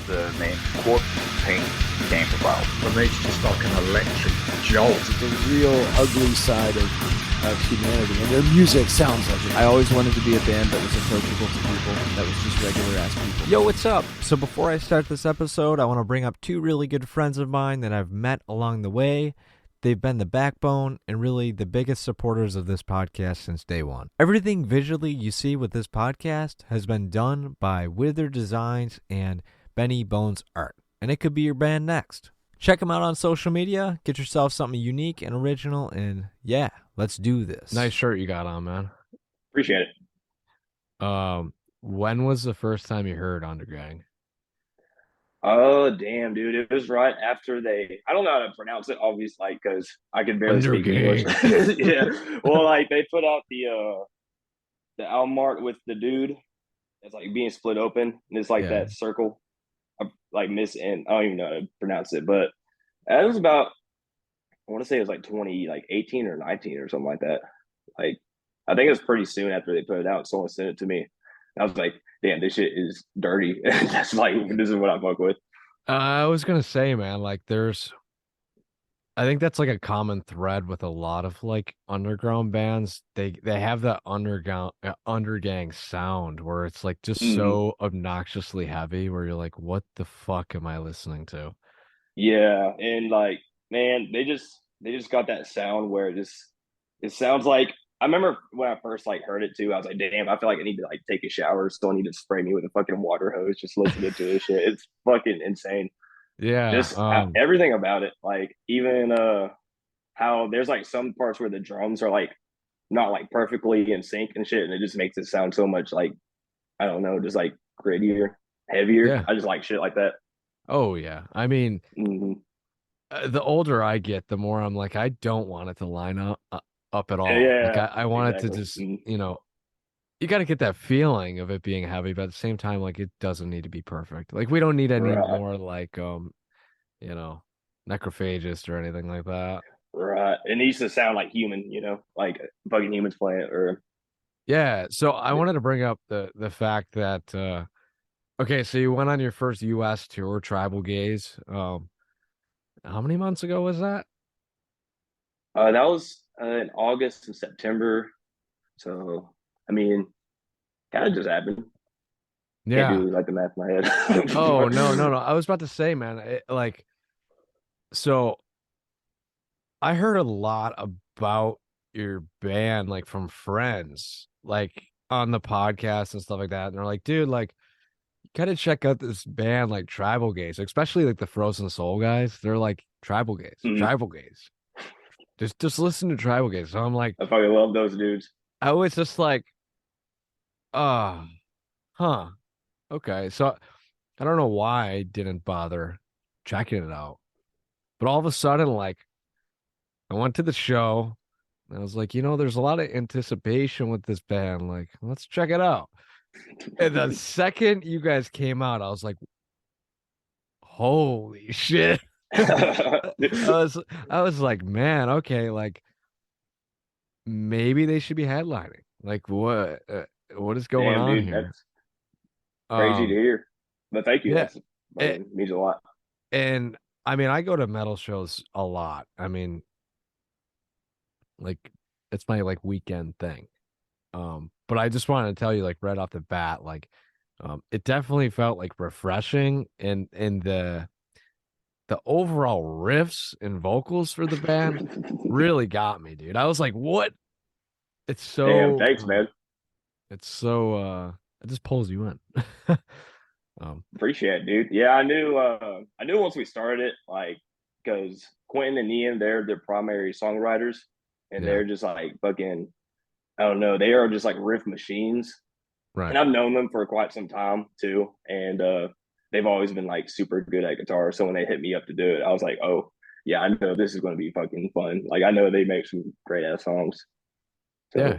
the name Corpse Paint came about. For me, it's just like an electric jolt. It's the real ugly side of humanity, and their music sounds like it. I always wanted to be a band that was approachable to people, that was just regular ass people. Yo, what's up? So before I start this episode, I want to bring up two really good friends of mine that I've met along the way. They've been the backbone and really the biggest supporters of this podcast since day one. Everything visually you see with this podcast has been done by Wither Designs and Benny Bones Art, and it could be your band next. Check them out on social media, get yourself something unique and original, and yeah, let's do this. Nice shirt you got on, man. Appreciate it. When was the first time you heard Undergang? Oh, damn, dude. It was right after I don't know how to pronounce it, obviously, like, because I can barely speak English. Yeah. Well, like, they put out the album art with the dude that's, like, being split open. And it's, like, that circle. Like, I don't even know how to pronounce it. But it was about, I want to say it was, like, 18 or 19 or something like that. Like, I think it was pretty soon after they put it out. Someone sent it to me. And I was like, damn, this shit is dirty. That's like, this is what I fuck with. I was going to say, man, like I think that's like a common thread with a lot of like underground bands. They have that undergang sound where it's like just so obnoxiously heavy where you're like, what the fuck am I listening to? Yeah. And like, man, they just got that sound where it sounds like, I remember when I first like heard it too, I was like, damn, I feel like I need to like take a shower. Someone need to spray me with a fucking water hose just listening to this shit. It's fucking insane. Yeah. Just everything about it. Like even how there's like some parts where the drums are like not like perfectly in sync and shit, and it just makes it sound so much like, I don't know, just like grittier, heavier. Yeah. I just like shit like that. Oh yeah. I mean, the older I get, the more I'm like, I don't want it to line up at all. Yeah, like I want it to just, you know, you got to get that feeling of it being heavy, but at the same time, like it doesn't need to be perfect. Like we don't need any more like, you know, necrophagist or anything like that. Right. It needs to sound like human, you know, like fucking humans playing it or. Yeah. So I wanted to bring up the fact that, okay, so you went on your first US tour, Tribal Gaze. How many months ago was that? That was in August and September. So, I mean, kind of just happened. Yeah. Can't do like the math in my head. Oh, no. I was about to say, man, so I heard a lot about your band, like from friends, like on the podcast and stuff like that. And they're like, dude, like, you gotta check out this band, like Tribal Gaze, especially like the Frozen Soul guys. They're like Tribal Gaze, Tribal Gaze. Just listen to Tribal Gaze. So I'm like, I fucking love those dudes. I was just like, huh. Okay. So I don't know why I didn't bother checking it out. But all of a sudden, like, I went to the show and I was like, you know, there's a lot of anticipation with this band. Like, let's check it out. And the second you guys came out, I was like, holy shit. I was like, man, okay, like maybe they should be headlining. Like what is going on dude, here? That's crazy to hear. But thank you. Yeah. It means a lot. And I mean, I go to metal shows a lot. I mean, like it's my like weekend thing. But I just wanted to tell you, like right off the bat, like it definitely felt like refreshing and the overall riffs and vocals for the band really got me, dude. I was like, what? It's so damn, thanks, man. It's so it just pulls you in. Appreciate it, dude. Yeah, I knew once we started it, like, because Quentin and Ian, they're the primary songwriters, and they're just like fucking, I don't know, they are just like riff machines. Right. And I've known them for quite some time too. And they've always been like super good at guitar. So when they hit me up to do it, I was like, oh yeah, I know this is going to be fucking fun. Like I know they make some great ass songs. So. Yeah.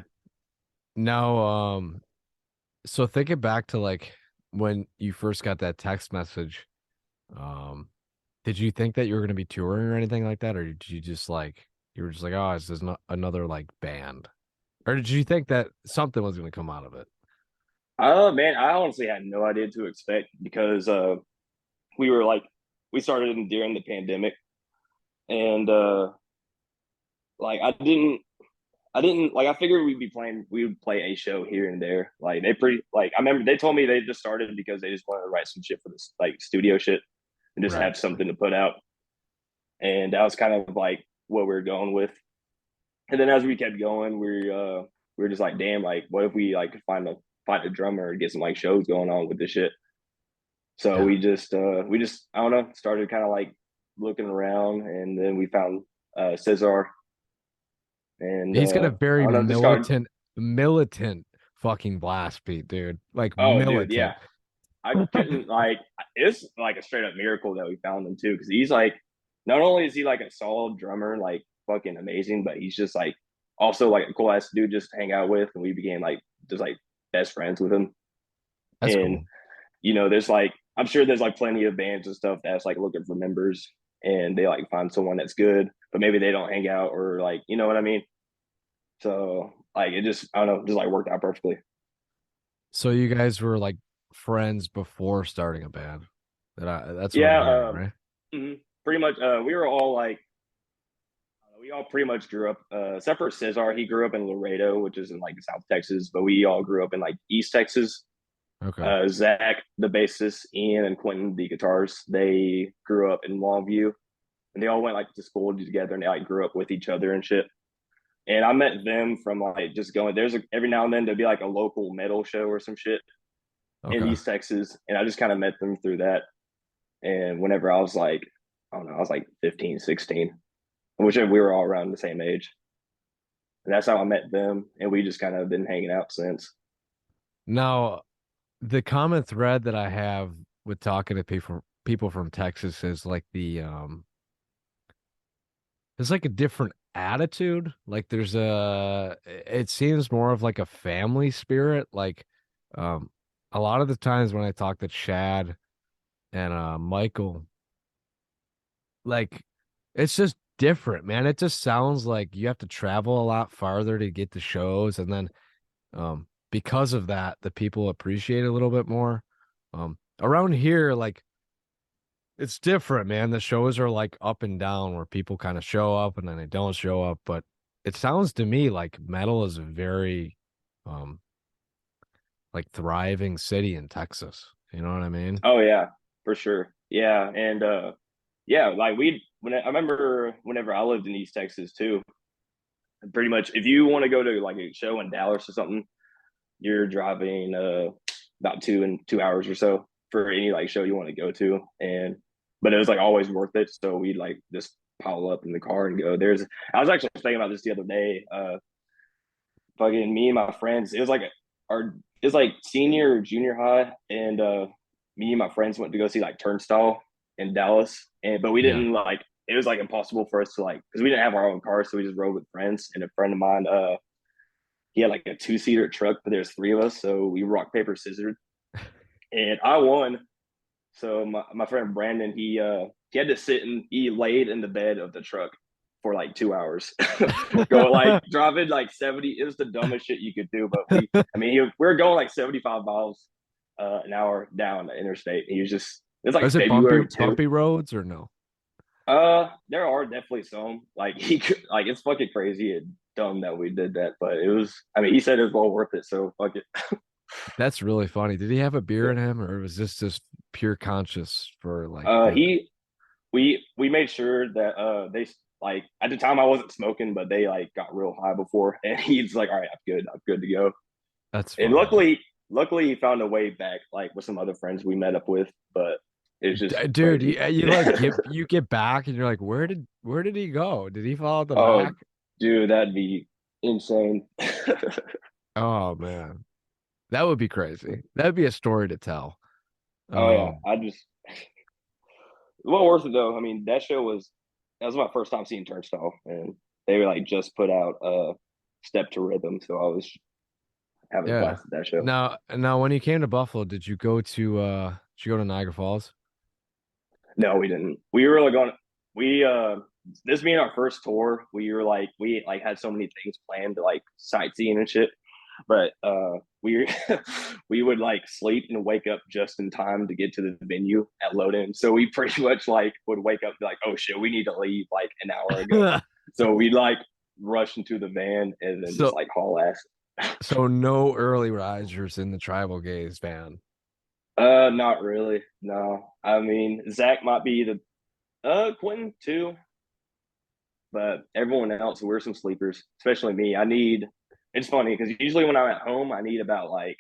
Now, so thinking back to like when you first got that text message, did you think that you were going to be touring or anything like that? Or did you just like, you were just like, oh, this is not another like band? Or did you think that something was going to come out of it? Man, I honestly had no idea to expect because we were like we started during the pandemic, and like I didn't like I figured we would play a show here and there. Like they pretty like I remember they told me they just started because they just wanted to write some shit for this like studio shit and just Right. have something to put out. And that was kind of like what we were going with. And then as we kept going, we were just like, damn, like what if we like find a drummer and get some like shows going on with this shit. So Yeah. we just I don't know, started kind of like looking around and then we found Cesar and He's got a I very don't know, just got militant fucking blast beat, dude. Like oh dude, yeah. militant. I couldn't like it's like a straight up miracle that we found him too because he's like not only is he like a solid drummer like fucking amazing but he's just like also like a cool ass dude just to hang out with and we became like just like best friends with him That's and cool. there's like I'm sure there's like plenty of bands and stuff that's like looking for members and they like find someone that's good but maybe they don't hang out or like you know what I mean so like it just I don't know just like worked out perfectly. So you guys were like friends before starting a band. That's what I'm hearing, Yeah, right? pretty much. We were all like, we all pretty much grew up, except for Cesar. He grew up in Laredo, which is in like South Texas, but we all grew up in like East Texas. Okay. Zach, the bassist, Ian, and Quentin, the guitars, they grew up in Longview, and they all went like to school together, and they like grew up with each other and shit. And I met them from like just going. Every now and then there'd be like a local metal show or some shit in Okay. East Texas, and I just kind of met them through that. And whenever I was like, I don't know, I was like 15, 16, which we were all around the same age. And that's how I met them. And we just kind of been hanging out since. Now, the common thread that I have with talking to people from Texas is like there's like a different attitude. Like it seems more of like a family spirit. Like um a lot of the times when I talk to Chad and Michael, like it's just different, man. It just sounds like you have to travel a lot farther to get the shows, and then because of that, the people appreciate it a little bit more. Around here, like it's different, man. The shows are like up and down where people kind of show up and then they don't show up, but it sounds to me like metal is a very um like thriving city in Texas. You know what I mean? Oh, yeah, for sure. Yeah. And yeah, like I remember whenever I lived in East Texas too, pretty much if you want to go to like a show in Dallas or something, you're driving about 2 hours or so for any like show you want to go to. But it was like always worth it. So we'd like just pile up in the car and go. I was actually thinking about this the other day. Fucking me and my friends, it was like senior or junior high, and me and my friends went to go see like Turnstile in Dallas, and but we Yeah. didn't like. It was like impossible for us to like because we didn't have our own car, so we just rode with friends. And a friend of mine, he had like a two-seater truck, but there's three of us, so we rock paper scissors, and I won. So my friend Brandon, he had to sit and he laid in the bed of the truck for like 2 hours. Go like driving like 70. It was the dumbest shit you could do. But we were going like 75 miles an hour down the interstate. He was just it's like Is it bumpy February too. bumpy roads or no? There are definitely some like he could like it's fucking crazy and dumb that we did that, but it was. I mean, he said it was well worth it, so fuck it. That's really funny. Did he have a beer in him, or was this just pure conscious for like the He we made sure that they like at the time I wasn't smoking, but they like got real high before, and he's like, "All right, I'm good to go." That's And funny. luckily, he found a way back, like with some other friends we met up with, but it's just Dude, crazy. you like you get back and you're like, where did he go? Did he fall out the Oh, back? dude, that'd be insane. Oh man. That would be crazy. That would be a story to tell. Oh yeah, Um, well worth it though. I mean, that was my first time seeing Turnstile, and they were like just put out Step to Rhythm, so I was having a yeah. blast at that show. Now when you came to Buffalo, did you go to Niagara Falls? No, we didn't. We were like going. We this being our first tour, we like had so many things planned to like sightseeing and shit. But we we would like sleep and wake up just in time to get to the venue at load in. So we pretty much like would wake up and be like, oh shit, we need to leave like an hour ago. So we'd like rush into the van and then just like haul ass. So no early risers in the Tribal Gaze van. Not really. No. I mean, Zach might be Quentin too, but everyone else, we're some sleepers, especially me. It's funny because usually when I'm at home, I need about like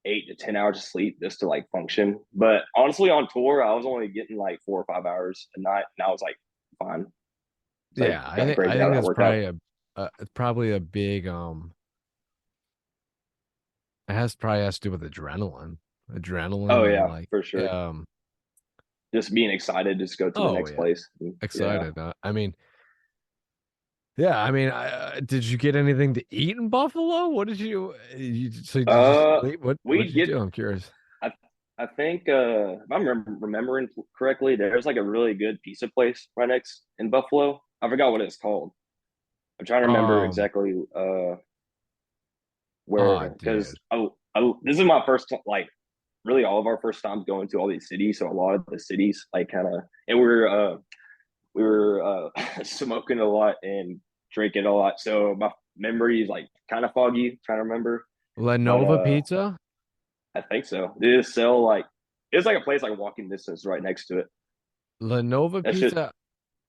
8 to 10 hours of sleep just to like function. But honestly, on tour, I was only getting like 4 or 5 hours a night, and I was like, fine. Yeah, I think that's probably a big it probably has to do with adrenaline. Oh yeah, like for sure. Just being excited, just go to the next place. Excited. I mean, did you get anything to eat in Buffalo? What did you what did you do? I'm curious. I think if I'm remembering correctly, there's like a really good pizza place right next in Buffalo. I forgot what it's called. I'm trying to remember exactly where, because this is my first like really all of our first times going to all these cities. So a lot of the cities like kind of, and we were smoking a lot and drinking a lot. So my memory is like kind of foggy, trying to remember. Lenova Pizza? I think so. They just sell like, it's like a place like walking distance right next to it. Lenova Pizza.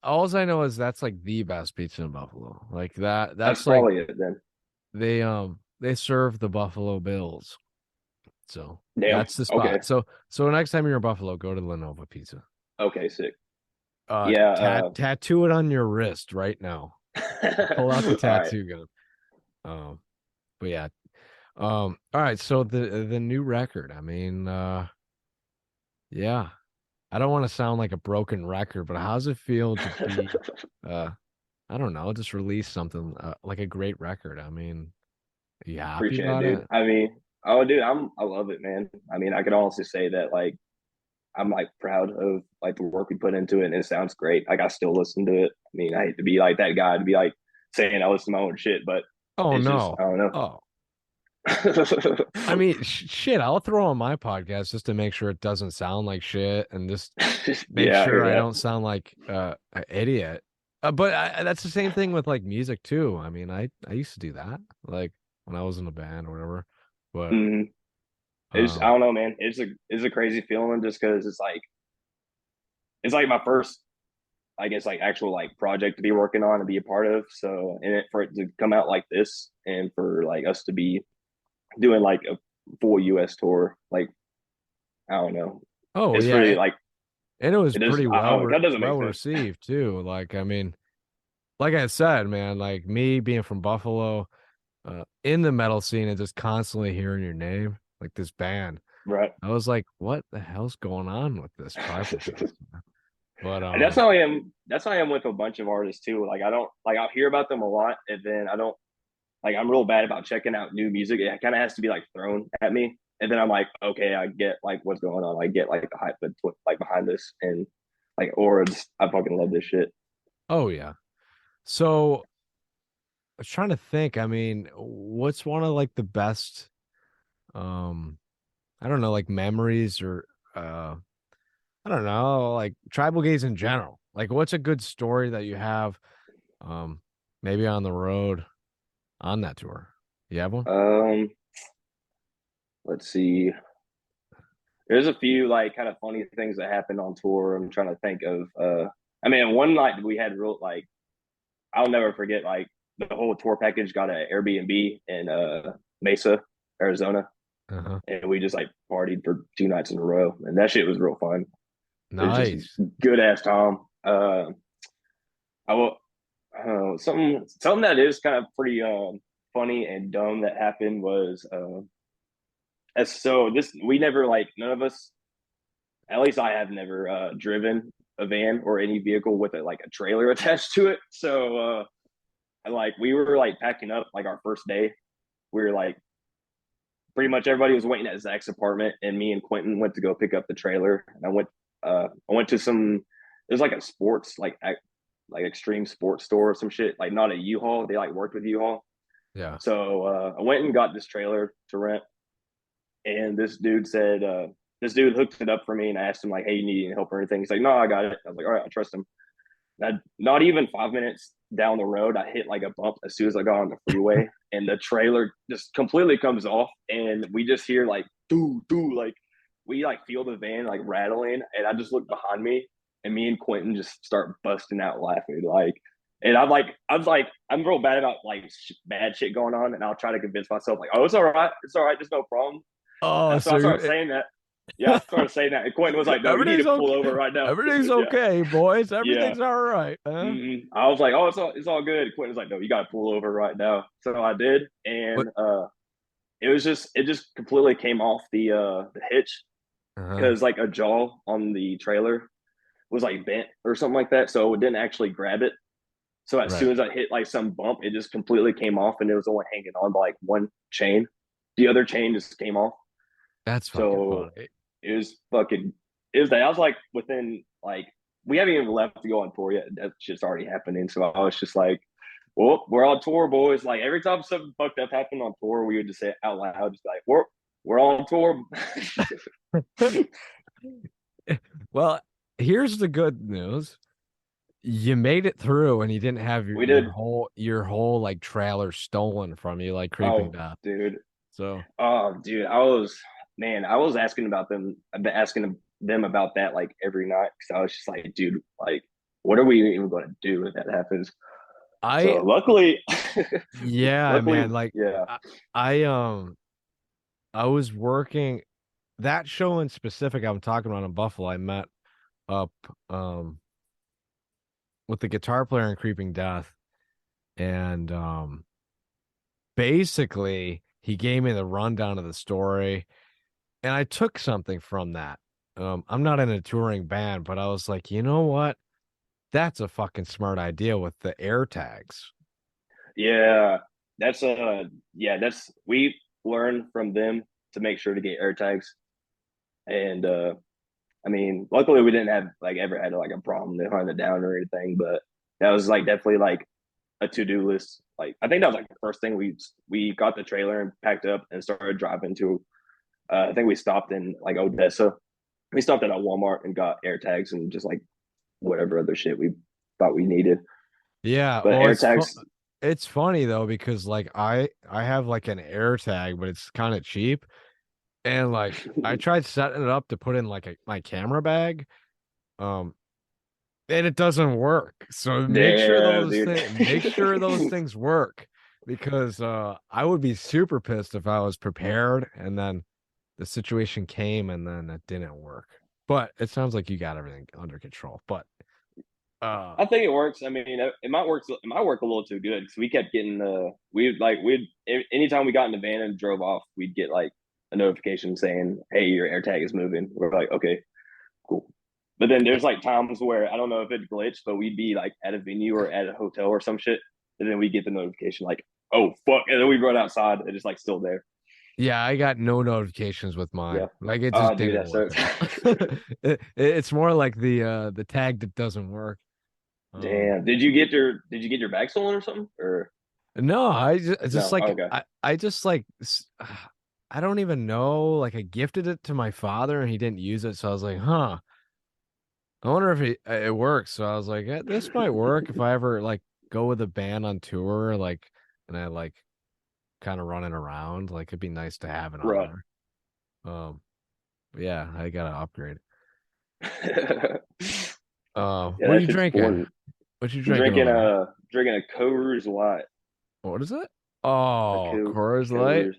All I know is that's like the best pizza in Buffalo. Like that's like probably it then. They serve the Buffalo Bills. So that's the spot. Okay. So next time you're in Buffalo, go to Lenova Pizza. Okay, sick. Tattoo it on your wrist right now. Pull out the tattoo gun. But yeah. All right, so the new record. I mean, yeah. I don't want to sound like a broken record, but how's it feel to be I don't know, just release something like a great record? I mean, are you happy Appreciate about it, dude. I mean, dude, I love it, man. I mean, I can honestly say that like I'm like proud of like the work we put into it, and it sounds great. Like I still listen to it. I mean, I hate to be like that guy to be like saying I listen to my own shit, but I don't know. Oh, I mean, shit. I'll throw on my podcast just to make sure it doesn't sound like shit, and just make sure I don't sound like an idiot. But that's the same thing with like music too. I mean, I used to do that, like when I was in a band or whatever. But I don't know, man. It's a crazy feeling just because it's like my first, I guess, like actual like project to be working on and be a part of. So, and for it to come out like this, and for like us to be doing like a full U.S. tour, like I don't know. Oh, it's really like, and it was pretty well received too. Like, I mean, like I said, man, like me being from Buffalo, in the metal scene and just constantly hearing your name, like this band, right? I was like, what the hell's going on with this project? But and that's how I am. That's how I am with a bunch of artists too. Like I don't like I'll hear about them a lot, and then I don't like I'm real bad about checking out new music. It kind of has to be like thrown at me, and then I'm like, okay, I get like what's going on. I get like the hype that's like behind this, and like or I fucking love this shit. Oh yeah. So I was trying to think. I mean, what's one of like the best I don't know, like memories or I don't know, like Tribal Gaze in general. Like what's a good story that you have maybe on the road on that tour? You have one? Let's see. There's a few like kind of funny things that happened on tour. I'm trying to think of I mean one night we had real like I'll never forget like the whole tour package got an Airbnb in Mesa, Arizona. And we just like partied for 2 nights in a row, and that shit was real fun. Nice, good ass Tom. I will something that is kind of pretty funny and dumb that happened was we never like none of us, at least I have never driven a van or any vehicle with like a trailer attached to it. So like we were like packing up like our first day. We were like pretty much everybody was waiting at Zach's apartment, and me and Quentin went to go pick up the trailer. And I went to there's like a sports like extreme sports store or some shit, like not a U-Haul. They like worked with U-Haul. Yeah. So I went and got this trailer to rent, and this dude said, this dude hooked it up for me, and I asked him like, "Hey, you need any help or anything?" He's like, "No, I got it." I was like, "All right, I trust him." And not even 5 minutes down the road, I hit like a bump as soon as I got on the freeway, and the trailer just completely comes off, and we just hear like doo doo, like we like feel the van like rattling, and I just look behind me, and me and Quentin just start busting out laughing, like. And I'm real bad about like bad shit going on, and I'll try to convince myself like, oh, it's all right, there's no problem. Oh, So so I started saying that. Yeah, I started saying that, and Quentin was like, no, you need everything's to pull okay. over right now. Everything's Yeah, okay, boys. yeah. Everything's all right. Huh? I was like, oh, it's all good. Quentin was like, no, you got to pull over right now. So I did, and What? it just completely came off the hitch Uh-huh. because like a jaw on the trailer was like bent or something like that, so it didn't actually grab it. So as Right. soon as I hit like some bump, it just completely came off, and it was only hanging on by like one chain. The other chain just came off. That's fucking So funny. it was fucking. It was that I was like within like we haven't even left to go on tour yet. That shit's already happening. So I was just like, "Well, we're on tour, boys." Like every time something fucked up happened on tour, we would just say it out loud, just like, "We're on tour." Well, here's the good news. You made it through and you didn't have We did. your whole like trailer stolen from you like Creeping Oh, Death. dude. So Oh, dude. I was asking about them. I've been asking them about that like every night because I was just like, dude, like, what are we even going to do if that happens? I So luckily, yeah, luckily, man, like yeah. I, I I was working that show in specific I'm talking about in Buffalo. I met up um with the guitar player in Creeping Death, and basically he gave me the rundown of the story, and I took something from that. I'm not in a touring band, but I was like, you know what? That's a fucking smart idea with the air tags. Yeah, that's that's we learned from them to make sure to get air tags. And I mean, luckily we didn't have like ever had like a problem to hunt it down or anything, but that was like definitely like a to-do list. Like I think that was like the first thing we got the trailer and packed up and started driving to I think we stopped in like Odessa. We stopped at a Walmart and got air tags and just like whatever other shit we thought we needed. Yeah, But well, air tags, it's funny though because like I have like an air tag, but it's kind of cheap, and like I tried setting it up to put in like my camera bag, um, and it doesn't work. So damn, dude. make sure those things work, because I would be super pissed if I was prepared and then the situation came and then it didn't work. But it sounds like you got everything under control. But I think it works. I mean, it might work. It might work a little too good because we kept getting we'd anytime we got in the van and drove off, we'd get like a notification saying, "Hey, your air tag is moving." We're like, "Okay, cool." But then there's like times where I don't know if it glitched, but we'd be like at a venue or at a hotel or some shit, and then we get the notification like, "Oh fuck," and then we run outside and it's like still there. yeah, I got no notifications with Yeah. mine. Like it Oh, just dude, didn't that work sucks. at all. It's more like the tag that doesn't work. Um, Damn. Did you get your bag stolen or something? Or no, I just no? like Okay. I just like I don't even know. Like I gifted it to my father and he didn't use it, so I was like, huh. I wonder if it works. So I was like, this might work if I ever like go with a band on tour, like, and I like kind of running around. Like it'd be nice to have it on Right. there. Um, but yeah, I gotta upgrade. Yeah, What are that you shit's drinking? important. What you I'm drinking over there? drinking a Coors Light. What is it? A Oh, Coors Light. Coors.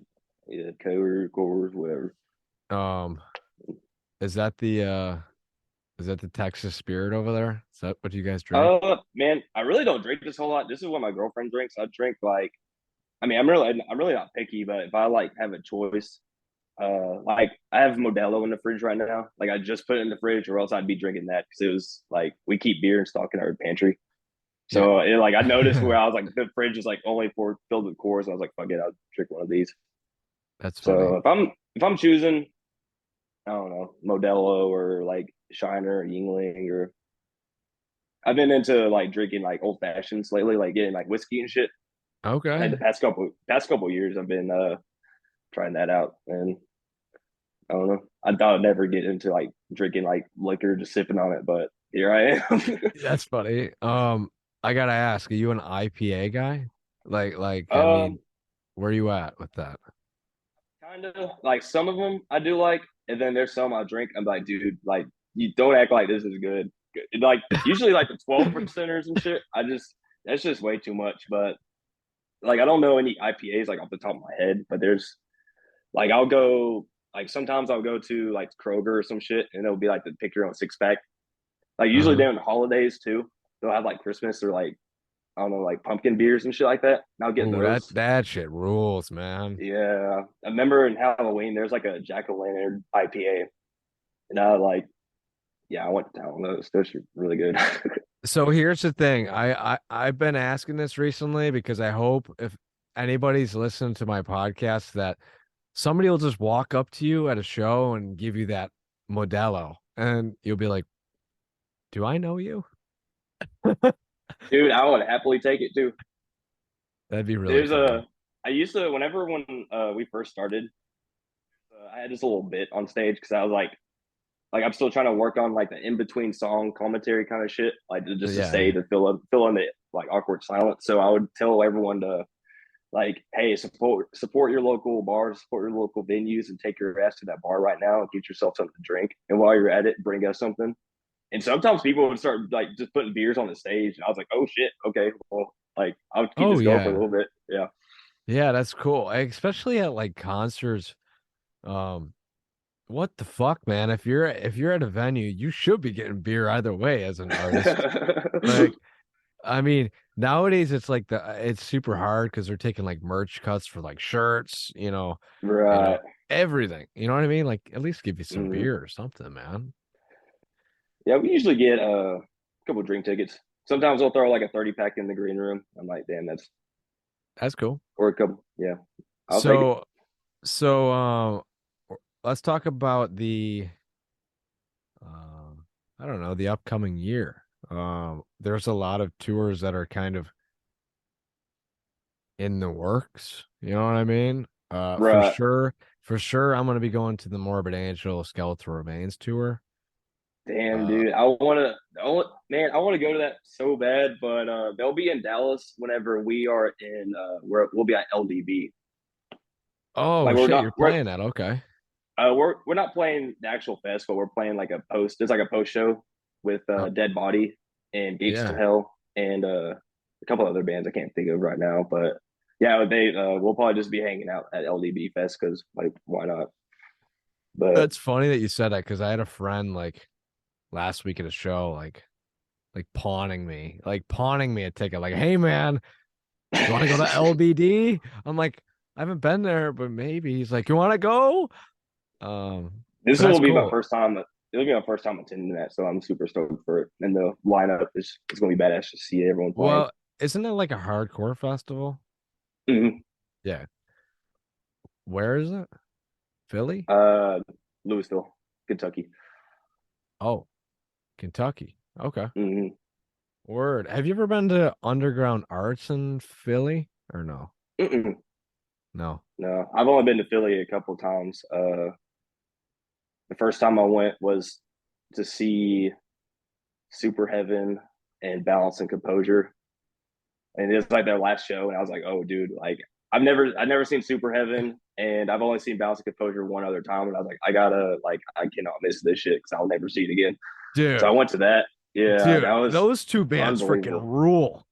Yeah, Coors, whatever. Um, is that the Texas Spirit over there? Is that what you guys drink? Man, I really don't drink this whole lot. This is what my girlfriend drinks. I drink like, I mean, I'm really not picky, but if I like have a choice, like I have Modelo in the fridge right now. Like I just put it in the fridge, or else I'd be drinking that because it was like we keep beer and stock in our pantry. Yeah. So it like I noticed where I was like the fridge is like only for filled with Coors. And I was like, fuck it, I'll drink one of these. That's funny. So if I'm choosing, I don't know, Modelo or like Shiner or Yingling, or I've been into like drinking like old fashions lately, like getting like whiskey and shit. Okay. Like the past couple years, I've been trying that out, and I don't know. I thought I'd never get into like drinking like liquor, just sipping on it, but here I am. That's funny. I gotta ask, are you an IPA guy? I um, mean, where are you at with that? kind of like some of them I do like, and then there's some I drink. I'm like, dude, like you don't act like this is good. Like usually like the 12 percenters and shit. That's just way too much. But like I don't know any IPAs like off the top of my head, but there's like I'll go like sometimes I'll go to like Kroger or some shit, and it'll be like the pick your own six pack. Like usually Uh-huh. during the holidays too, they'll have like Christmas or like I don't know like pumpkin beers and shit like that. And I'll get Oh, that those. that shit rules, man. Yeah, I remember in Halloween there's like a Jack o' lantern IPA, and I like yeah I went to town on those. Those are really good. So here's the thing. I've been asking this recently because I hope if anybody's listening to my podcast that somebody will just walk up to you at a show and give you that Modelo, and you'll be like, "Do I know you?" Dude, I would happily take it too. That'd be really There's funny. a I used to whenever when we first started, I had this little bit on stage because I was like I'm still trying to work on like the in between song commentary kind of shit, like just to Yeah. say to fill in the like awkward silence. So I would tell everyone to like, hey, support your local bars, support your local venues, and take your ass to that bar right now and get yourself something to drink. And while you're at it, bring us something. And sometimes people would start like just putting beers on the stage, and I was like, oh shit, okay, well, like I'll keep Oh this going for a yeah. little bit. Yeah, Yeah, that's cool. Especially at like concerts. Um, what the fuck, man? If you're at a venue, you should be getting beer either way as an artist. Like, I mean, nowadays it's super hard because they're taking like merch cuts for like shirts, right. everything. You know what I mean? Like, at least give you some Mm. beer or something, man. Yeah, we usually get a couple drink tickets. Sometimes they'll throw like a 30 pack in the green room. I'm like, damn, that's That's cool. or a couple. Yeah, I'll take it. So, so let's talk about the I don't know, the upcoming year. There's a lot of tours that are kind of in the works. You know what I mean? Right. For sure, I'm gonna be going to the Morbid Angel Skeletal Remains tour. Damn, Uh, dude. Man, I want to go to that so bad, but they'll be in Dallas whenever we are in we'll be at LDB. oh Like we're shit, not you're playing that? Okay. we're not playing the actual fest, but we're playing like a post. There's like a post show with Oh, Dead Body and Gates to yeah, Hell and a couple other bands I can't think of right now, but yeah, they we'll probably just be hanging out at LDB Fest because like why not? But that's funny that you said that because I had a friend like last week at a show, like pawning me a ticket, like, hey man, you want to go to LBD? I'm like, I haven't been there, but maybe. He's like, you want to go? this But that's will be my cool. first time. It'll be my first time attending that, so I'm super stoked for it. And the lineup is it's gonna be badass to see everyone playing. Well, isn't it like a hardcore festival? Mhm. Yeah. Where is it? Philly? Uh, Louisville, Kentucky. Oh, Kentucky. Okay. Hmm. Word. Have you ever been to Underground Arts in Philly or no? Mm-mm. No. No, I've only been to Philly a couple of times. The first time I went was to see Super Heaven and Balance and Composure, and it was like their last show, and I was like, oh, dude, like I've never seen Super Heaven, and I've only seen Balance and Composure one other time, and I was like, I cannot miss this shit because I'll never see it again. So I Dude, went to that. Yeah, that dude, was those two bands freaking unbelievable. rule.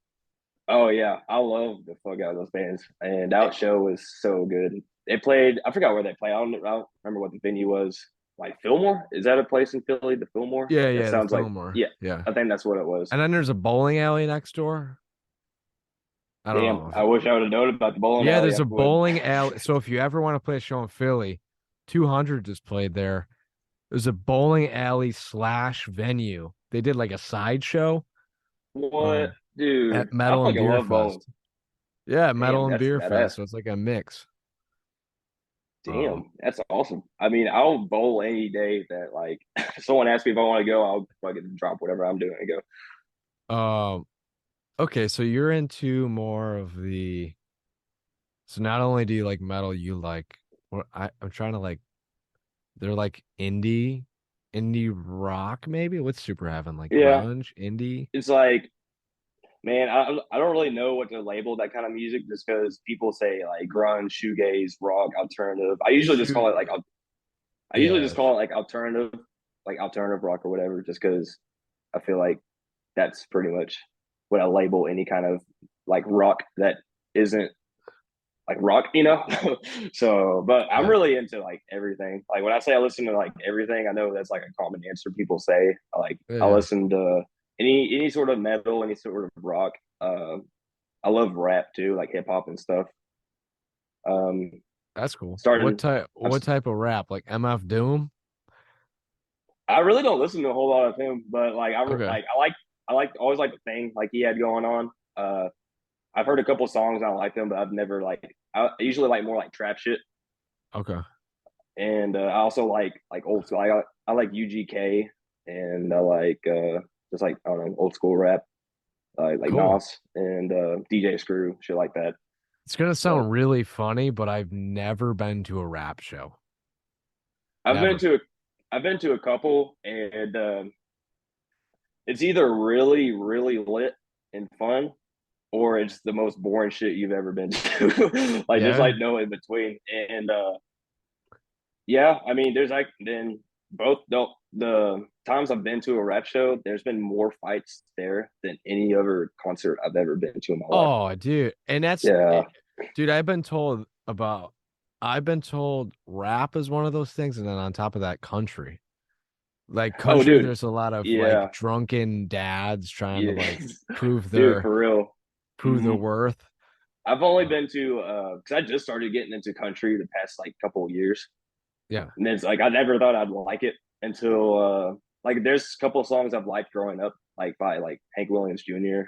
Oh yeah, I love the fuck out of those bands, and that show was so good. They played. I forgot where they played. I don't remember what the venue was. Like Fillmore? Is that a place in Philly? The Fillmore? Yeah, That yeah, the sounds like Fillmore. yeah. Yeah. I think that's what it was. And then there's a bowling alley next door. I don't Damn, know I if wish I would have known about the bowling Yeah, alley. there's I a would. bowling alley. So if you ever want to play a show in Philly, 200 just played there. There's a bowling alley slash venue. They did like a sideshow What, um dude? at I Metal and fucking Beer love bowling. Fest. Yeah, Metal Damn, and that's Beer badass. Fest. So it's like a mix. Um, Damn, that's awesome. I mean, I'll bowl any day that like someone asks me if I want to go. I'll fucking drop whatever I'm doing and go. um, okay, so you're into more of the So not only do you like metal, you like I'm trying to like they're like indie rock maybe. What's Super Heaven like? Yeah, Grunge, indie? it's like, man, I don't really know what to label that kind of music just because people say like grunge, shoegaze, rock, alternative. I usually just call it like I usually Yeah. just call it like alternative rock or whatever, just because I feel like that's pretty much what I label any kind of like rock that isn't like rock, you know. So, but I'm Yeah. really into like everything. Like when I say I listen to like everything, I know that's like a common answer people say. I Yeah. listen to any sort of metal, any sort of rock. I love rap too, like hip hop and stuff. Um, That's cool. starting, What type of rap? Like MF Doom? I really don't listen to a whole lot of him, but Okay. I like always like the thing like he had going on. I've heard a couple songs I like them, but I've never like I usually like more like trap shit. Okay. And I also like old school. I like UGK, and I like just like I don't know old school rap, like Cool. Nas and DJ Screw, shit like that. It's gonna But sound really funny, but I've never been to a rap show. I've been Never. to a I've been to a couple, and it's either really lit and fun, or it's the most boring shit you've ever been to. Like there's Yeah. like no in between, and yeah, I mean, there's like then both the times I've been to a rap show, there's been more fights there than any other concert I've ever been to in my life. Oh, dude. And Yeah. dude, I've been told rap is one of those things, and then on top of that, country. Like Oh, country, dude. there's a lot of like Yeah. drunken dads trying to Yeah. like prove Dude, their for real. prove their Hmm. worth. I've only been to because I just started getting into country the past like couple of years, Yeah. and it's like I never thought I'd like it until like there's a couple of songs I've liked growing up, like by like Hank Williams Jr.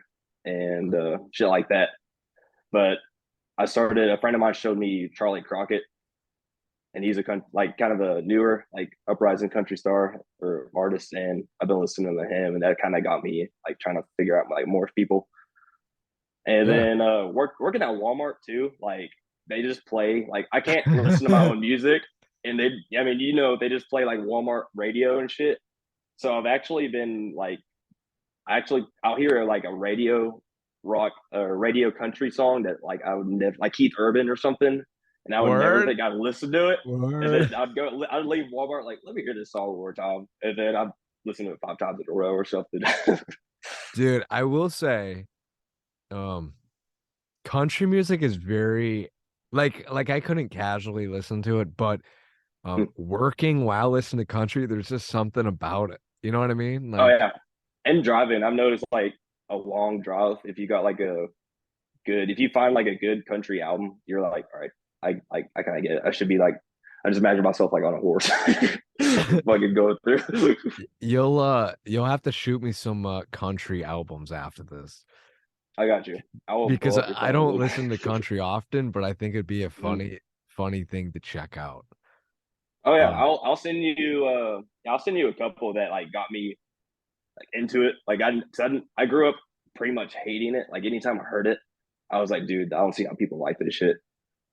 and shit like that. But a friend of mine showed me Charlie Crockett, and he's like kind of a newer like uprising country star or artist, and I've been listening to him, and that kind of got me like trying to figure out like more people. And Yeah. then working at Walmart too, like they just play like I can't listen to my own music, and I mean they just play like Walmart radio and shit. So I've actually been like I'll hear like a radio rock or radio country song that like I would never like Keith Urban or something, and I would never Word. think I'd listen to it. And Word. then I'd leave Walmart like, let me hear this song one more time, and then I'd listen to it 5 times in a row or something. Dude, I will say, um, country music is very like I couldn't casually listen to it, but working while listening to country, there's just something about it. You know what I mean? Oh Like, yeah, and driving, I've noticed like a long drive. If you got like if you find like a good country album, you're like, all right, I kind of get it. I should be like, I just imagine myself like on a horse, fucking going through. you'll have to shoot me some country albums after this I got you. I will because blow up your I phone, don't dude. listen to country often, but I think it'd be a Mhm. funny thing to check out. Oh yeah, Um, I'll send you a couple that like got me like into it. Like I grew up pretty much hating it. Like anytime I heard it, I was like, dude, I don't see how people like this shit.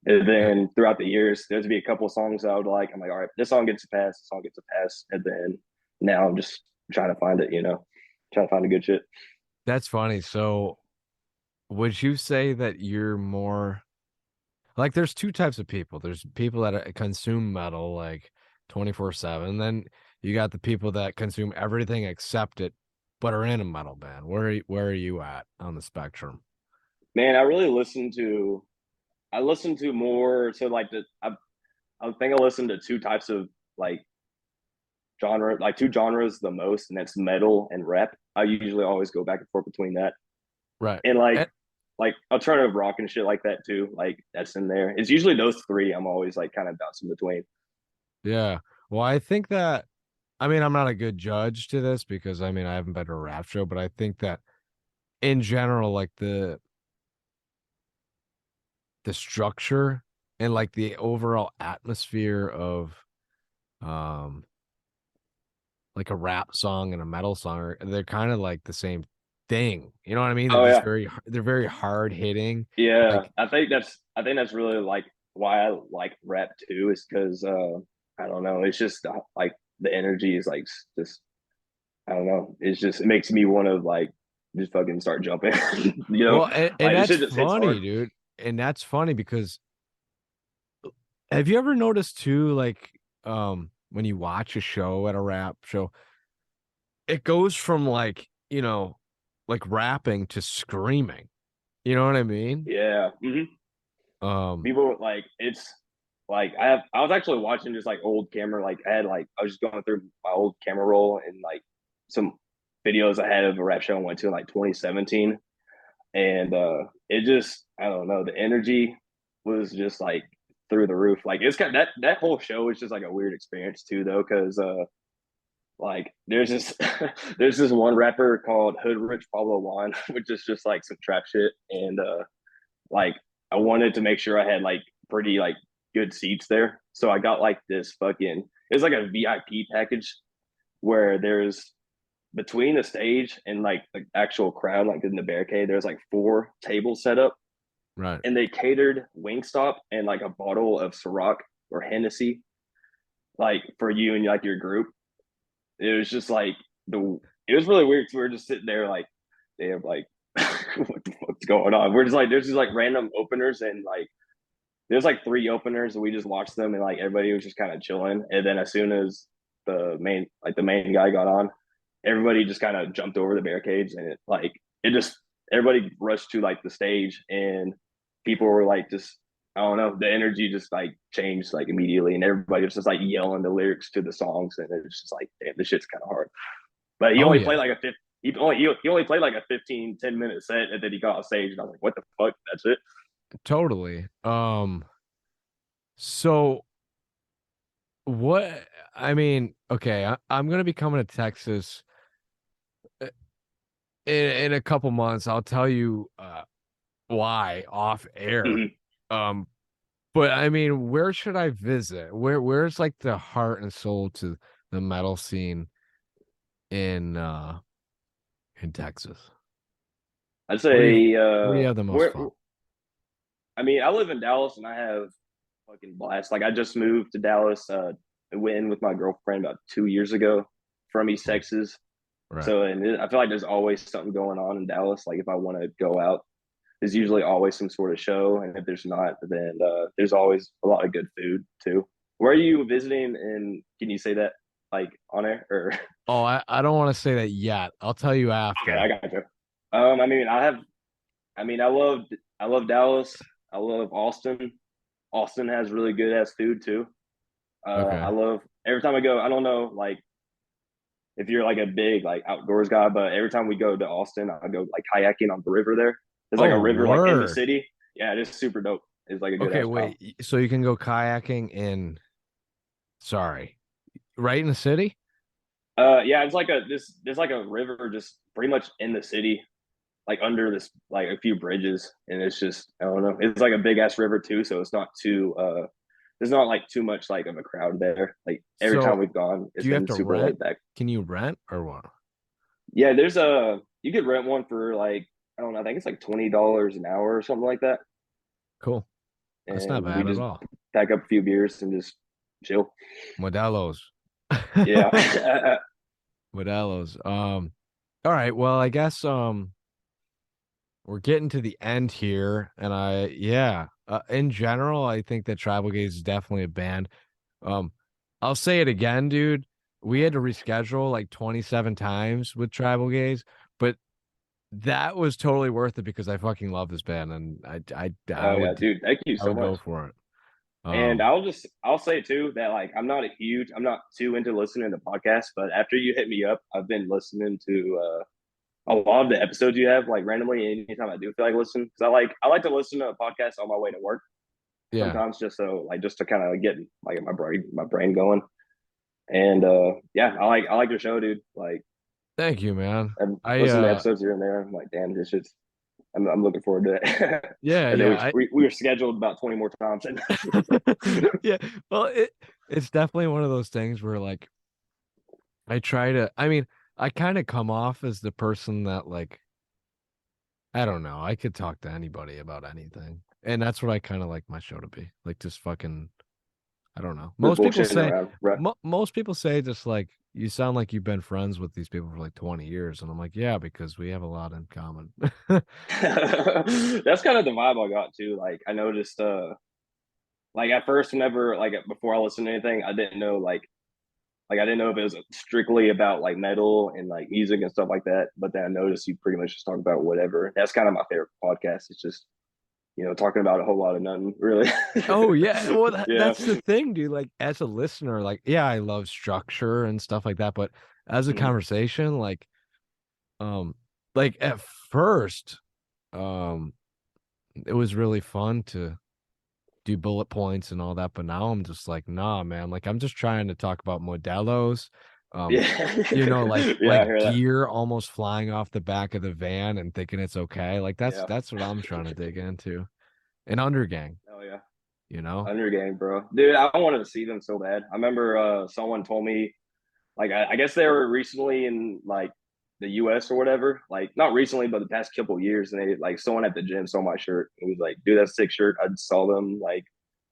And yeah, then throughout the years, there's be a couple of songs I would like. I'm like, all right, this song gets a pass, this song gets a pass. And then now I'm just trying to find it, trying to find a good shit. that's funny. So, would you say that you're more like there's two types of people. There's people that consume metal like 24/7. Then you got the people that consume everything except it, but are in a metal band. Where are you at on the spectrum? Man, I listen to more so like I think I listen to two types of like genre, like two genres the most, and that's metal and rap. I usually always go back and forth between that. Right. And Eh, like alternative rock and shit like that too. Like that's in there. It's usually those three I'm always like kind of bouncing between. yeah. Well, I think that I mean I'm not a good judge to this because I mean I haven't been to a rap show, but I think that in general, like the structure and like the overall atmosphere of um like a rap song and a metal song they're kind of like the same thing. You know what I mean? Oh yeah, They're very hard hitting. yeah. Like I think I think that's really like why I like rap too, is because I don't know, it's just like the energy is like just I don't know, it's just it makes me want to like just fucking start jumping, you know, Well, and like the that's shit just hits funny, hard. dude. And that's funny because have you ever noticed too, like, when you watch a show at a rap show, it goes from like, like rapping to screaming. You know what I mean? Yeah. Um, People like it's like I was actually watching just like old camera, like I had like I was just going through my old camera roll and like some videos I had of a rap show I went to in like 2017, and it just I don't know, the energy was just like through the roof. Like it's got that whole show is just like a weird experience too though, because like there's this there's this one rapper called Hood Rich Pablo Juan, which is just like some trap shit, and like I wanted to make sure I had like pretty like good seats there. So I got like this fucking it's like a VIP package where there's between the stage and like the actual crowd, like in the barricade, there's like 4 tables set up, right. and they catered Wingstop and like a bottle of Ciroc or Hennessy, like for you and like your group. It was just like it was really weird because we were just sitting there like they have like what the fuck's going on? We're just like there's just like random openers, and like there's like 3 openers and we just watched them, and like everybody was just kind of chilling. And then as soon as the main guy got on, everybody just kind of jumped over the barricades, and it just everybody rushed to like the stage, and people were like just I don't know, the energy just like changed like immediately, and everybody was just like yelling the lyrics to the songs, and it was just like damn, this shit's kind of hard. But he Oh only yeah, played like a 50, he only played like a 15-10 minute set, and then he got on stage, and I was like, what the fuck? That's it. totally. So what? I mean, okay, I'm gonna be coming to Texas in a couple months. I'll tell you why off air. Mhm. Um, but I mean, where should I visit? Where's like the heart and soul to the metal scene in in Texas? I'd Where do you say where do you have the most where fun? I mean, I live in Dallas, and I have fucking blast. Like I just moved to Dallas. I went in with my girlfriend about 2 years ago from East Cool. Texas. Right. So, and I feel like there's always something going on in Dallas. Like if I want to go out, there's usually always some sort of show, and if there's not, then there's always a lot of good food too. Where are you visiting? And can you say that like on air or? Oh, I don't want to say that yet. I'll tell you Okay, after. I got you. I mean, I love Dallas. I love Austin. Austin has really good ass food too. Okay. I love every time I go. I don't know, like if you're like a big like outdoors guy, but every time we go to Austin, I go like kayaking on the river there. There's like a Oh, river like in the word. city. Yeah, it is super dope. It's like a good Okay, ass time. wait. So you can go kayaking in, sorry, right in the city? Yeah, it's like there's like a river just pretty much in the city, like under this like a few bridges, and it's just I don't know. It's like a big ass river too, so it's not too there's not like too much like of a crowd there. Like every time So we've gone, do it's you have been to super rent? laid back. Can you rent or what? Yeah, there's a you could rent one for like I don't know, I think it's like $20 an hour or something like that, Cool. That's not and we bad at just all. pack up a few beers and just chill. Modelos. Yeah. Modelos. All right. Well, I guess we're getting to the end here, and yeah, in general, I think that Tribal Gaze is definitely a band. Um, I'll say it again, dude. We had to reschedule like 27 times with Tribal Gaze, but that was totally worth it because I fucking love this band, and Oh yeah, dude. Thank you I so would much. go for it. And Um, I'll say too that like I'm not too into listening to podcasts, but after you hit me up, I've been listening to a lot of the episodes you have like randomly anytime I do feel like listening, because I like to listen to a podcast on my way to work yeah. sometimes, just to kind of get like my brain going. And yeah, I like your show, dude. Like Thank you, man. I've I listened to episodes here and there. I'm like, damn, this shit's I'm looking forward to it. yeah, And then yeah, we were scheduled about 20 more times. And yeah. Well, it's definitely one of those things where like I mean, I kind of come off as the person that like I don't know, I could talk to anybody about anything. And that's what I kind of like my show to be. Like just fucking I don't know. Just bullshitting around. Right. Most people say just like you sound like you've been friends with these people for like 20 years and I'm like, yeah, because we have a lot in common. That's kind of the vibe I got too. Like I noticed like at first whenever like before I listened to anything, I didn't know like I didn't know if it was strictly about like metal and like music and stuff like that. But then I noticed you pretty much just talk about whatever. That's kind of my favorite podcast. It's just talking about a whole lot of nothing, really. Oh yeah, well Yeah. that's the thing, dude. Like as a listener, like yeah, I love structure and stuff like that, but as a conversation, like at first, it was really fun to do bullet points and all that, but now I'm just like, nah, man. Like I'm just trying to talk about Modelos, Yeah. like Yeah, I hear that. gear almost flying off the back of the van and thinking it's okay. Like Yeah. that's what I'm trying to dig into. And Undergang, Oh yeah. you know. Bro. Dude, I wanted to see them so bad. I remember someone told me like I guess they were recently in like the US or whatever. Like not recently, but the past couple of years, and they like someone at the gym saw my shirt. It was like, dude, that's a sick shirt. I saw them like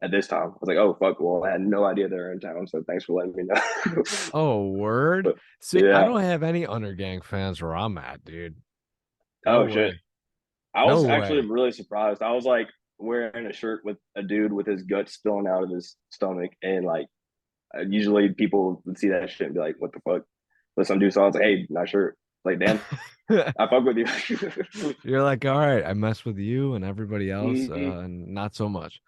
at this time. I was like, oh fuck, well, I had no idea they were in town, so thanks for letting me know. Oh, word. But, See, I yeah. don't have any Undergang fans where I'm at, dude. No Oh shit. way. I No was actually way. really surprised. I was like wearing a shirt with a dude with his guts spilling out of his stomach, and like usually people would see that shit and be like, "What the fuck?" But some dude saw, I was like, "Hey, not sure." Like, damn, I fuck with you. You're like, all right, I mess with you and everybody else, Mhm. and not so much.